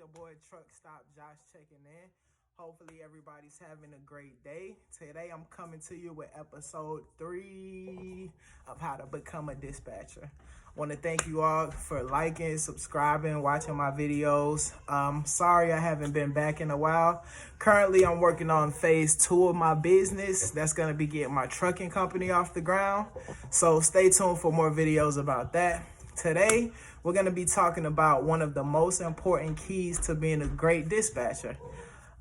your boy Truckstop Josh checking in. Hopefully everybody's having a great day. Today I'm coming to you with episode 3 of how to become a dispatcher. I want to thank you all for liking, subscribing, watching my videos. Sorry I haven't been back in a while. Currently I'm working on phase 2 of my business. That's going to be getting my trucking company off the ground. So stay tuned for more videos about that. Today, we're going to be talking about one of the most important keys to being a great dispatcher.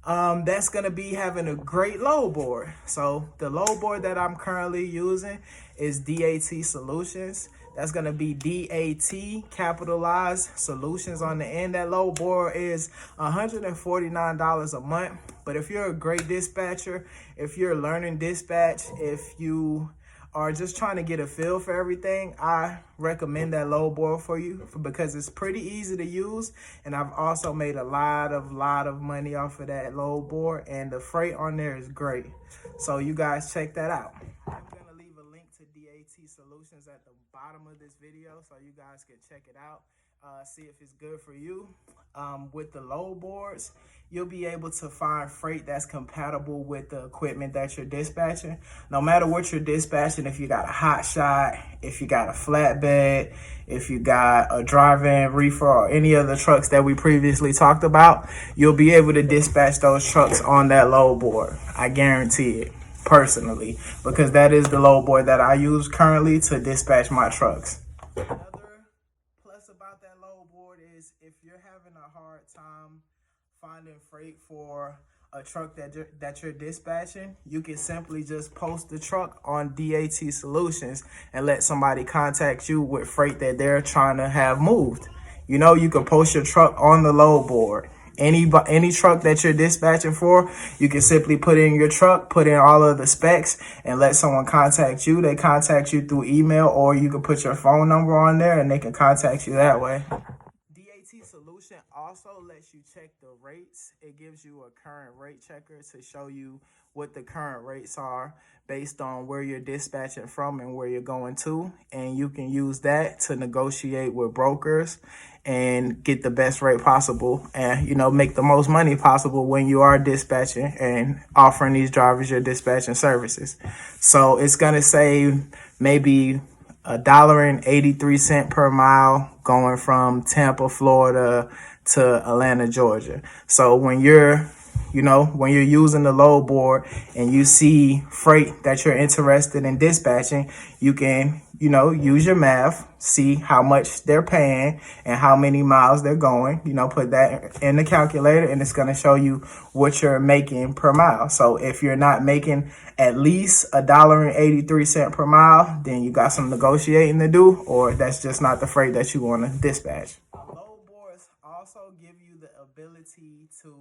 That's going to be having a great load board. So the load board that I'm currently using is DAT Solutions. That's going to be DAT capitalized solutions on the end. That load board is $149 a month. But if you're a great dispatcher, if you're learning dispatch, if you are just trying to get a feel for everything, I recommend that load board for you because it's pretty easy to use, and I've also made a lot of money off of that load board, and the freight on there is great. So you guys check that out. I'm gonna leave a link to DAT Solutions at the bottom of this video so you guys can check it out, see if it's good for you. With the load boards, you'll be able to find freight that's compatible with the equipment that you're dispatching. No matter what you're dispatching, if you got a hot shot, if you got a flatbed, if you got a drive-in reefer or any other trucks that we previously talked about, you'll be able to dispatch those trucks on that load board. I guarantee it personally, because that is the load board that I use currently to dispatch my trucks. Another plus about that load board is if you're having a hard time finding freight for a truck that you're dispatching, you can simply just post the truck on DAT Solutions and let somebody contact you with freight that they're trying to have moved. You know, you can post your truck on the load board. Any truck that you're dispatching for, you can simply put in your truck, put in all of the specs, and let someone contact you. They contact you through email, or you can put your phone number on there and they can contact you that way. DAT Solution also lets you check the rates. It gives you a current rate checker to show you what the current rates are based on where you're dispatching from and where you're going to. And you can use that to negotiate with brokers and get the best rate possible and, you know, make the most money possible when you are dispatching and offering these drivers your dispatching services. So it's going to save maybe $1.83 per mile going from Tampa, Florida to Atlanta, Georgia. So when you're using the load board and you see freight that you're interested in dispatching, you can, use your math, see how much they're paying and how many miles they're going, put that in the calculator, and it's going to show you what you're making per mile. So if you're not making at least $1.83 per mile, then you got some negotiating to do, or that's just not the freight that you want to dispatch. Load boards also give you the ability to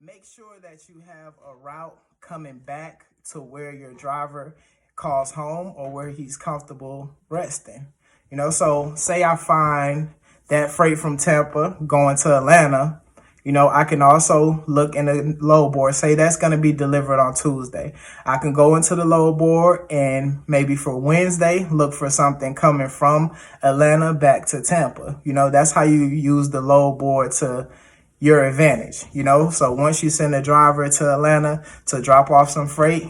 make sure that you have a route coming back to where your driver calls home or where he's comfortable resting. So say I find that freight from Tampa going to Atlanta, I can also look in the load board, say that's going to be delivered on Tuesday. I can go into the load board and maybe for Wednesday, look for something coming from Atlanta back to Tampa. That's how you use the load board to your advantage, So once you send a driver to Atlanta to drop off some freight,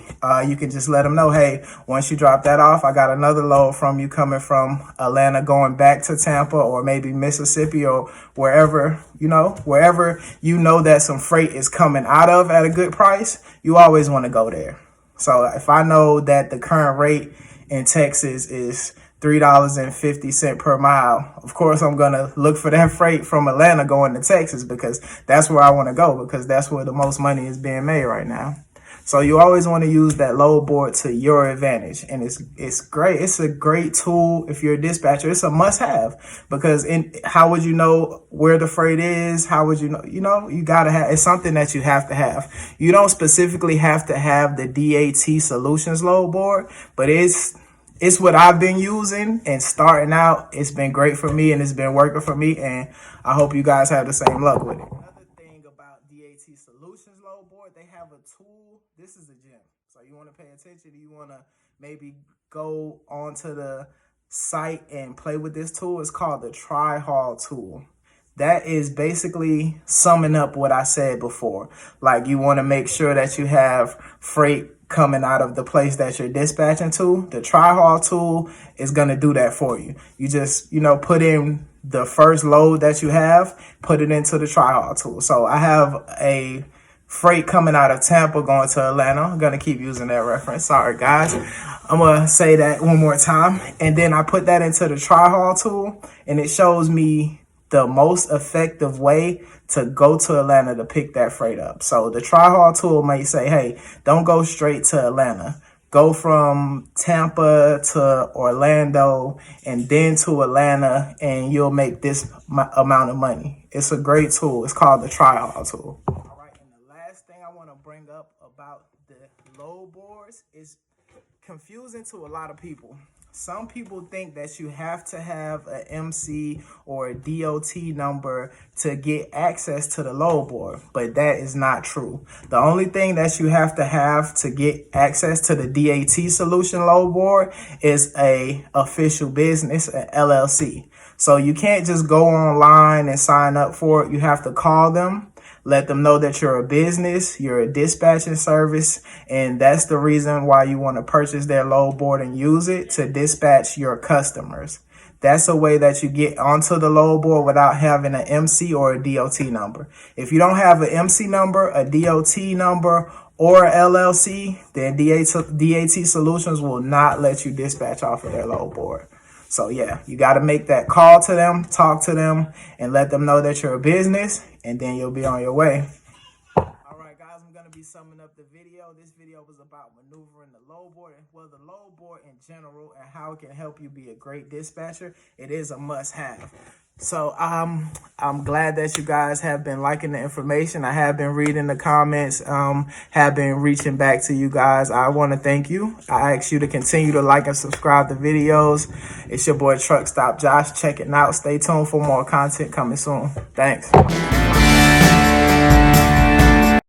you can just let them know, hey, once you drop that off, I got another load from you coming from Atlanta going back to Tampa or maybe Mississippi or wherever that some freight is coming out of at a good price. You always want to go there. So if I know that the current rate in Texas is $3.50 per mile, of course I'm gonna look for that freight from Atlanta going to Texas because that's where I want to go, because that's where the most money is being made right now. So you always want to use that load board to your advantage, and it's great. It's a great tool if you're a dispatcher. It's a must-have because how would you know where the freight is? How would you know? You gotta have. It's something that you have to have. You don't specifically have to have the DAT Solutions load board, but it's what I've been using and starting out. It's been great for me and it's been working for me, and I hope you guys have the same luck with it. Another thing about DAT Solutions load board, they have a tool. This is a gem. So you want to pay attention. You want to maybe go onto the site and play with this tool. It's called the Tri-Haul tool. That is basically summing up what I said before. Like, you want to make sure that you have freight coming out of the place that you're dispatching to. The tri-haul tool is going to do that for you. You just, put in the first load that you have, put it into the tri-haul tool. So I have a freight coming out of Tampa going to Atlanta. I'm going to keep using that reference. Sorry, guys. I'm going to say that one more time. And then I put that into the tri-haul tool, and it shows me the most effective way to go to Atlanta to pick that freight up. So the tri-haul tool may say, hey, don't go straight to Atlanta. Go from Tampa to Orlando and then to Atlanta, and you'll make this amount of money. It's a great tool. It's called the tri-haul tool. All right, and the last thing I want to bring up about the load boards is confusing to a lot of people. Some people think that you have to have an MC or a DOT number to get access to the load board, but that is not true. The only thing that you have to get access to the DAT solution load board is a official business, an LLC. So you can't just go online and sign up for it. You have to call them. Let them know that you're a business, you're a dispatching service, and that's the reason why you want to purchase their load board and use it to dispatch your customers. That's a way that you get onto the load board without having an MC or a DOT number. If you don't have an MC number, a DOT number, or LLC, then DAT Solutions will not let you dispatch off of their load board. So yeah, you got to make that call to them, talk to them, and let them know that you're a business, and then you'll be on your way. All right, guys, I'm going to be summing up the video. This video was about maneuvering the load board, the load board in general, and how it can help you be a great dispatcher. It is a must-have. So I'm glad that you guys have been liking the information. I have been reading the comments, have been reaching back to you guys. I want to thank you. I ask you to continue to like and subscribe to videos. It's your boy Truckstop Josh. Check it out. Stay tuned for more content coming soon. Thanks.